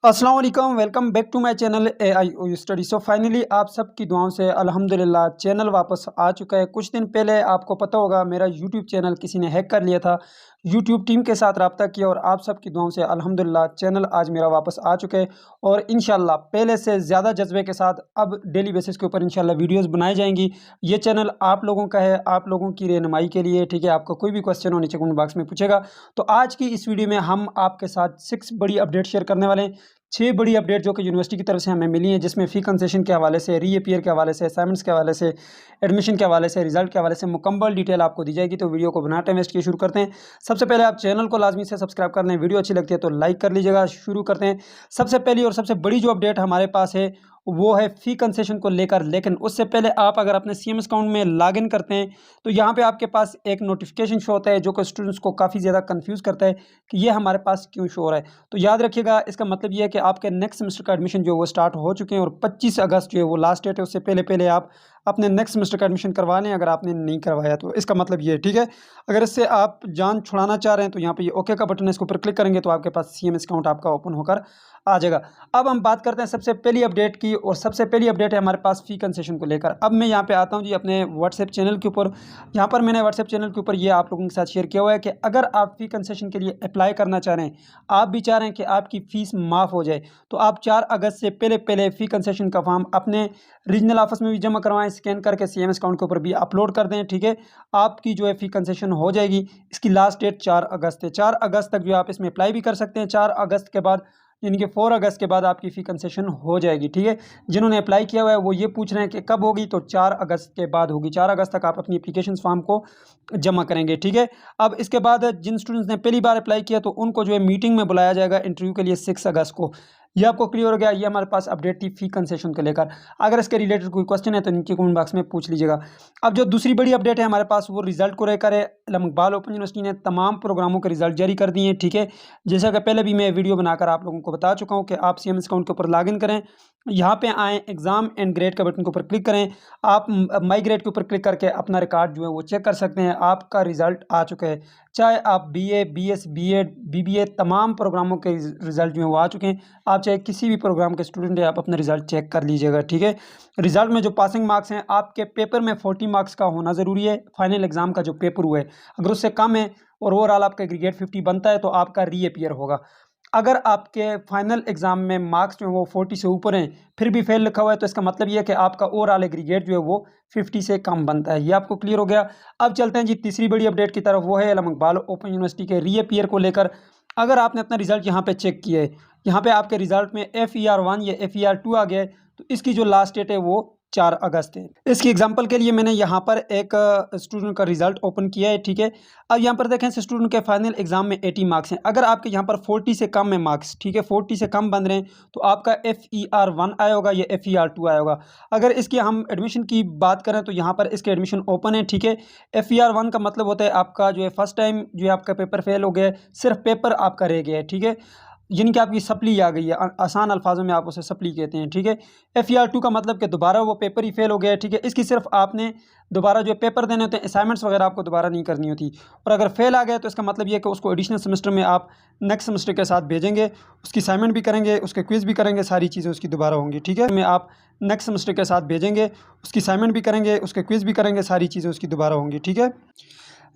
अस्सलाम वालेकुम, welcome back to my channel AIOU study. So finally आप सबकी दुआओं से अल्हम्दुलिल्लाह चैनल वापस आ चुका है। कुछ दिन पहले आपको पता होगा मेरा यूट्यूब चैनल किसी ने हैक कर लिया था। यूट्यूब टीम के साथ रब्ता किया और आप सबकी दुआओं से अल्हम्दुलिल्लाह चैनल आज मेरा वापस आ चुका है। और इंशाल्लाह पहले से ज़्यादा जज्बे के साथ अब डेली बेसिस के ऊपर इंशाल्लाह वीडियोज़ बनाई जाएंगी। ये चैनल आप लोगों का है, आप लोगों की रहनुमाई के लिए, ठीक है। आपका कोई भी क्वेश्चन हो नीचे कमेंट बॉक्स में पूछेगा। तो आज की इस वीडियो में हम आपके साथ 6 बड़ी अपडेट शेयर करने वाले हैं। 6 बड़ी अपडेट जो कि यूनिवर्सिटी की तरफ से हमें मिली हैं, जिसमें फ़ी कंसेशन के हवाले से, रीअपीयर के हवाले से, असाइनमेंट्स के हवाले से, एडमिशन के हवाले से, रिजल्ट के हवाले से मुकम्मल डिटेल आपको दी जाएगी। तो वीडियो को बिना टाइम वेस्ट किए शुरू करते हैं। सबसे पहले आप चैनल को लाजमी से सब्सक्राइब कर लें। वीडियो अच्छी लगती है तो लाइक कर लीजिएगा। शुरू करते हैं। सबसे पहली और सबसे बड़ी जो अपडेट हमारे पास है वो है फ़ी कंसेशन को लेकर। लेकिन उससे पहले आप अगर अपने CMS अकाउंट में लॉगिन करते हैं तो यहाँ पे आपके पास एक नोटिफिकेशन शो होता है जो कि स्टूडेंट्स को काफ़ी ज़्यादा कंफ्यूज करता है कि ये हमारे पास क्यों शो हो रहा है। तो याद रखिएगा, इसका मतलब ये है कि आपके नेक्स्ट सेमेस्टर का एडमिशन जो वो स्टार्ट हो चुके हैं और 25 अगस्त जो है वो लास्ट डेट है। उससे पहले पहले आप अपने नेक्स्ट सेमेस्टर का एडमिशन करवा लें अगर आपने नहीं करवाया तो। इसका मतलब ये है, ठीक है। अगर इससे आप जान छुड़ाना चाह रहे हैं तो यहाँ पे ये ओके का बटन है, इसके ऊपर क्लिक करेंगे तो आपके पास CMS अकाउंट आपका ओपन होकर आ जाएगा। अब हम बात करते हैं सबसे पहली अपडेट की, और सबसे पहली अपडेट है हमारे पास फ़ी कंसेशन को लेकर। अब मैं यहाँ पे आता हूँ जी अपने व्हाट्सएप चैनल के ऊपर। यहाँ पर मैंने व्हाट्सएप चैनल के ऊपर ये आप लोगों के साथ शेयर किया हुआ है कि अगर आप फ़ी कंसेशन के लिए अप्लाई करना चाह रहे हैं, आप भी चाह रहे हैं कि आपकी फ़ीस माफ़ हो जाए, तो आप 4 अगस्त से पहले पहले फ़ी कंसेशन का फॉर्म अपने रीजनल ऑफिस में भी जमा करवाएं, स्कैन करके CMS अकाउंट के ऊपर भी अपलोड कर दें, ठीक है। आपकी जो है फ़ी कंसेशन हो जाएगी। इसकी लास्ट डेट 4 अगस्त है। 4 अगस्त तक जो आप इसमें अप्लाई भी कर सकते हैं। 4 अगस्त के बाद यानी कि 4 अगस्त के बाद आपकी फ़ी कंसेशन हो जाएगी, ठीक है। जिन्होंने अप्लाई किया हुआ है वो ये पूछ रहे हैं कि कब होगी, तो 4 अगस्त के बाद होगी। 4 अगस्त तक आप अपनी एप्लीकेशन फॉर्म को जमा करेंगे, ठीक है। अब इसके बाद जिन स्टूडेंट्स ने पहली बार अप्लाई किया तो उनको जो है मीटिंग में बुलाया जाएगा इंटरव्यू के लिए 6 अगस्त को। ये आपको क्लियर हो गया। ये हमारे पास अपडेट थी फ़ी कंसेशन को लेकर। अगर इसके रिलेटेड कोई क्वेश्चन है तो नीचे कमेंट बॉक्स में पूछ लीजिएगा। अब जो दूसरी बड़ी अपडेट है हमारे पास वो रिजल्ट को लेकर है। इकबाल ओपन यूनिवर्सिटी ने तमाम प्रोग्रामों के रिजल्ट जारी कर दिए हैं, ठीक है। जैसा कि पहले भी मैं वीडियो बनाकर आप लोगों को बता चुका हूं कि आप CMS अकाउंट के ऊपर लॉगिन करें, यहाँ पे आएँ, एग्ज़ाम एंड ग्रेड के बटन के ऊपर क्लिक करें। आप माई ग्रेड के ऊपर क्लिक करके अपना रिकॉर्ड जो है वो चेक कर सकते हैं। आपका रिज़ल्ट आ चुका है। चाहे आप BA, BS, B.Ed, BBA तमाम प्रोग्रामों के रिज़ल्ट जो हैं वो आ चुके हैं। आप चाहे किसी भी प्रोग्राम के स्टूडेंट हैं, आप अपना रिज़ल्ट चेक कर लीजिएगा, ठीक है। रिज़ल्ट में जो पासिंग मार्क्स हैं, आपके पेपर में 40 मार्क्स का होना ज़रूरी है। फाइनल एग्ज़ाम का जो पेपर हुआ है अगर उससे कम है और ओवरऑल आपका एग्रीगेट 50 बनता है तो आपका रीअपीयर होगा। अगर आपके फाइनल एग्ज़ाम में मार्क्स जो है वो 40 से ऊपर हैं फिर भी फेल लिखा हुआ है तो इसका मतलब ये है कि आपका ओवरऑल एग्रीगेट जो है वो 50 से कम बनता है। ये आपको क्लियर हो गया। अब चलते हैं जी तीसरी बड़ी अपडेट की तरफ। वो है इकबाल ओपन यूनिवर्सिटी के रीअपीयर को लेकर। अगर आपने अपना रिजल्ट यहाँ पे चेक किया है, यहाँ पे आपके रिजल्ट में FER1 या FER2 आ गया है, तो इसकी जो लास्ट डेट है वो 4 अगस्त है। इसकी एग्जांपल के लिए मैंने यहाँ पर एक स्टूडेंट का रिजल्ट ओपन किया है, ठीक है। अब यहाँ पर देखें स्टूडेंट के फाइनल एग्जाम में 80 मार्क्स हैं। अगर आपके यहाँ पर 40 से कम है मार्क्स, ठीक है, 40 से कम बन रहे हैं तो आपका FER1 आया होगा या FER2 आया होगा। अगर इसकी हम एडमिशन की बात करें तो यहाँ पर इसके एडमिशन ओपन है, ठीक है। FER1 का मतलब होता है आपका जो है फर्स्ट टाइम जो है आपका पेपर फेल हो गया है, सिर्फ पेपर आपका रह गया है, ठीक है। यानी कि आपकी सप्ली आ गई है, आसान अल्फाजों में आप उसे सप्ली कहते हैं, ठीक है। FER2 का मतलब कि दोबारा वो पेपर ही फेल हो गया है, ठीक है। इसकी सिर्फ आपने दोबारा जो पेपर देने होते हैं, असाइनमेंट्स वगैरह आपको दोबारा नहीं करनी होती। और अगर फेल आ गया तो इसका मतलब ये है कि उसको एडिशनल सेमेस्टर में आप नेक्स्ट सेमेस्टर के साथ भेजेंगे, उसकी असाइनमेंट भी करेंगे, उसके क्विज़ भी करेंगे, सारी चीज़ें उसकी दोबारा होंगी, ठीक है। में आप नेक्स्ट सेमेस्टर के साथ भेजेंगे, उसकी असाइनमेंट भी करेंगे, उसके क्विज़ भी करेंगे, सारी चीज़ें उसकी दोबारा होंगी, ठीक है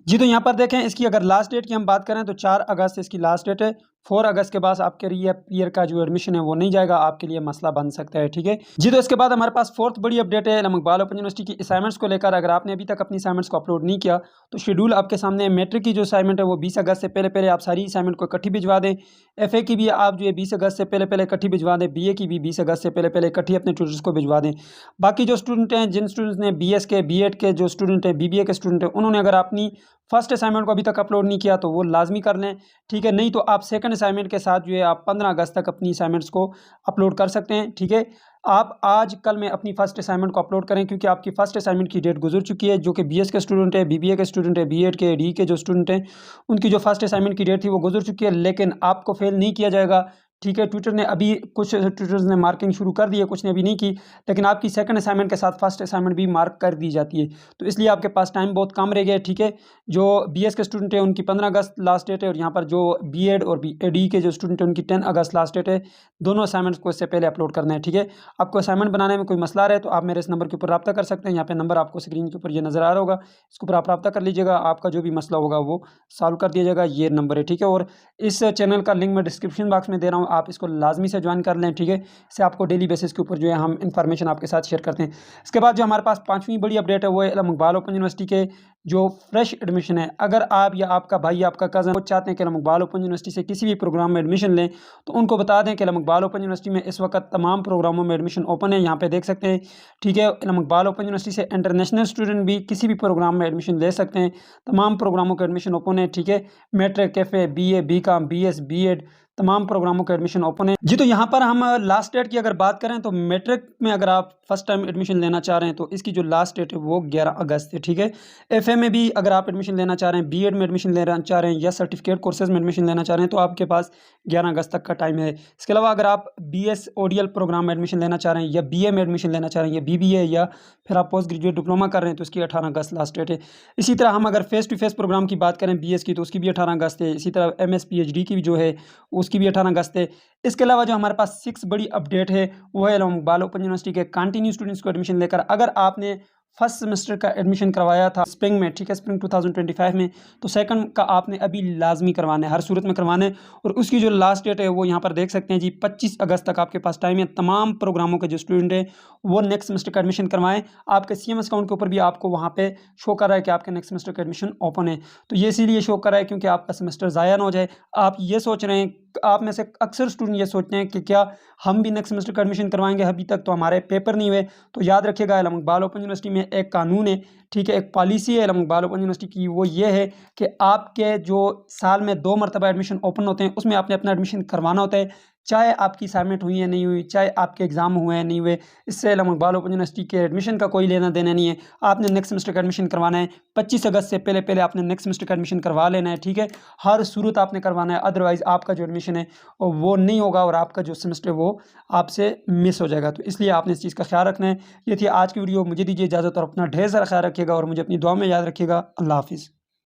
जी। तो यहाँ पर देखें इसकी अगर लास्ट डेट की हम बात करें तो 4 अगस्त इसकी लास्ट डेट है। 4 अगस्त के बाद आपके रीअपीयर का जो एडमिशन है वो नहीं जाएगा, आपके लिए मसला बन सकता है, ठीक है जी। तो इसके बाद हमारे पास फोर्थ बड़ी अपडेट है इकबाल ओपन यूनिवर्सिटी की असाइनमेंट्स को लेकर। अगर आपने अभी तक अपनी असाइनमेंट्स को अपलोड नहीं किया तो शेड्यूल आपके सामने है। मैट्रिक की जो असाइनमेंट है वो 20 अगस्त से पहले पहले आप सारी असाइनमेंट को इकट्ठी भिजवा दें। FA की भी आप जो है 20 अगस्त से पहले पहले इकट्ठी भिजवा दें। BA की भी 20 अगस्त से पहले पहले इकट्ठी अपने ट्यूटर्स को भिजवा दें। बाकी जो स्टूडेंट हैं, जिन स्टूडेंट्स ने BS के, B.Ed के जो स्टूडेंट हैं, BBA के स्टूडेंट हैं, उन्होंने अगर अपनी फर्स्ट असाइनमेंट को अभी तक अपलोड नहीं किया तो वो लाजमी कर लें, ठीक है। नहीं तो आप सेकंड असाइनमेंट के साथ जो है आप 15 अगस्त तक अपनी असाइनमेंट्स को अपलोड कर सकते हैं, ठीक है। आप आज कल में अपनी फर्स्ट असाइनमेंट को अपलोड करें क्योंकि आपकी फर्स्ट असाइनमेंट की डेट गुजर चुकी है। जो कि BS के स्टूडेंट है, BBA के स्टूडेंट है, B.Ed के, DE के जो स्टूडेंट हैं, उनकी जो फर्स्ट असाइनमेंट की डेट थी वो गुजर चुकी है। लेकिन आपको फेल नहीं किया जाएगा, ठीक है, ट्विटर ने अभी कुछ ट्यूटर्स ने मार्किंग शुरू कर दी है, कुछ ने अभी नहीं की, लेकिन आपकी सेकंड असाइनमेंट के साथ फर्स्ट असाइनमेंट भी मार्क कर दी जाती है। तो इसलिए आपके पास टाइम बहुत कम रह गया है, ठीक है। जो बीएस के स्टूडेंट हैं उनकी 15 अगस्त लास्ट डेट है, और यहाँ पर जो बीएड और बीएडी के जो स्टूडेंट हैं उनकी 10 अगस्त लास्ट डेट है। दोनों असाइनमेंट्स को इससे पहले अपलोड करना है, ठीक है। आपको असाइनमेंट बनाने में कोई मसला आ रहा है तो आप मेरे इस नंबर के ऊपर रब्ता कर सकते हैं। यहाँ पे नंबर आपको स्क्रीन के ऊपर ये नज़र आ रहा होगा, इसके ऊपर आप रब्ता कर लीजिएगा, आपका जो भी मसला होगा वो सॉल्व कर दिया जाएगा। ये नंबर है, ठीक है। और इस चैनल का लिंक मैं डिस्क्रिप्शन बॉक्स में दे रहा हूँ, आप इसको लाजमी से ज्वाइन कर लें, ठीक है। इससे आपको डेली बेसिस के ऊपर जो है हम इंफॉर्मेशन आपके साथ शेयर करते हैं। इसके बाद जो हमारे पास पाँचवीं बड़ी अपडेट है वो है इल्म इकबाल ओपन यूनिवर्सिटी के जो फ्रेश एडमिशन है। अगर आप या आपका भाई या आपका कज़न वो चाहते हैं कि इल्म इकबाल ओपन यूनिवर्सिटी से किसी भी प्रोग्राम में एडमिशन लें, तो उनको बता दें कि इल्म इकबाल ओपन यूनिवर्सिटी में इस वक्त तमाम प्रोग्रामों में एडमिशन ओपन है। यहाँ पे देख सकते हैं, ठीक है। इल्म इकबाल ओपन यूनिवर्सिटी से इंटरनेशनल स्टूडेंट भी किसी भी प्रोग्राम में एडमिशन ले सकते हैं। तमाम प्रोग्रामों का एडमिशन ओपन है, ठीक है। मैट्रिक, कैफ़े, बीए, बीकॉम, बीएस, बीएड, तमाम प्रोग्रामों का एडमिशन ओपन है जी। तो यहाँ पर हम लास्ट डेट की अगर बात करें तो मैट्रिक में अगर आप फर्स्ट टाइम एडमिशन लेना चाह रहे हैं तो इसकी जो लास्ट डेट है वो 11 अगस्त है, ठीक है। एफए में भी अगर आप एडमिशन लेना चाह रहे हैं, बीएड में एडमिशन लेना चाह रहे हैं या सर्टिफिकेट कोर्सेज में एडमिशन लेना चाह रहे हैं तो आपके पास 11 अगस्त तक का टाइम है। इसके अलावा अगर आप बीएस ओडीएल प्रोग्राम में एडमिशन लेना चाह रहे हैं या बीए में एडमिशन लेना चाह रहे हैं या बीबीए या फिर आप पोस्ट ग्रेजुएट डिप्लोमा कर रहे हैं तो इसकी 18 अगस्त लास्ट डेट है। इसी तरह हम अगर फेस टू फेस प्रोग्राम की बात करें बीएस की तो उसकी भी 18 अगस्त है। इसी तरह एमएस पीएचडी की भी जो है उसकी भी 18 अगस्त है। इसके अलावा जो हमारे पास 6 बड़ी अपडेट है वो है इल्म इकबाल ओपन यूनिवर्सिटी के कंटिन्यू स्टूडेंट्स को एडमिशन लेकर। अगर आपने फर्स्ट सेमेस्टर का एडमिशन करवाया था स्प्रिंग में, ठीक है, स्प्रिंग 2025 में, तो सेकंड का आपने अभी लाजमी करवाना है, हर सूरत में करवाना है। और उसकी जो लास्ट डेट है वो यहाँ पर देख सकते हैं जी, 25 अगस्त तक आपके पास टाइम है। तमाम प्रोग्रामों के जो स्टूडेंट हैं वो नेक्स्ट सेमेस्टर का एडमिशन करवाएं। आपके सीएमएस अकाउंट के ऊपर भी आपको वहाँ पे शो कर रहा है कि आपके नेक्स्ट सेमेस्टर का एडमिशन ओपन है। तो ये इसीलिए शो कर रहा है क्योंकि आपका सेमेस्टर ज़ाया ना हो जाए। आप ये सोच रहे हैं, आप में से अक्सर स्टूडेंट ये सोचते हैं कि क्या हम भी नेक्स्ट सेमेस्टर का एडमिशन करवाएंगे, अभी तक तो हमारे पेपर नहीं हुए। तो याद रखिएगा, इल्म इकबाल ओपन यूनिवर्सिटी में एक कानून है, ठीक है, एक पॉलिसी है इल्म इकबाल ओपन यूनिवर्सिटी की। वो ये है कि आपके जो साल में 2 मरतबा एडमिशन ओपन होते हैं उसमें आपने अपना एडमिशन करवाना होता है, चाहे आपकी असाइनमेंट हुई है नहीं हुई, चाहे आपके एग्जाम हुए हैं नहीं हुए। इससे इल्म इकबाल ओपन यूनिवर्सिटी के एडमिशन का कोई लेना देना नहीं है। आपने नेक्स्ट सेमेस्टर का एडमिशन करवाना है, 25 अगस्त से पहले पहले आपने नेक्स्ट सेमेस्टर का एडमिशन करवा लेना है, ठीक है। हर सूरत आपने करवाना है, अदरवाइज़ आपका जो एडमिशन है वो नहीं होगा और आपका जो सेमेस्टर वो आपसे मिस हो जाएगा। तो इसलिए आपने इस चीज़ का ख्याल रखना है। ये थी आज की वीडियो, मुझे दीजिए इजाज़त और अपना ढेर सारा ख्याल रखिएगा और मुझे अपनी दुआ में याद रखिएगा। अल्लाह हाफिज़।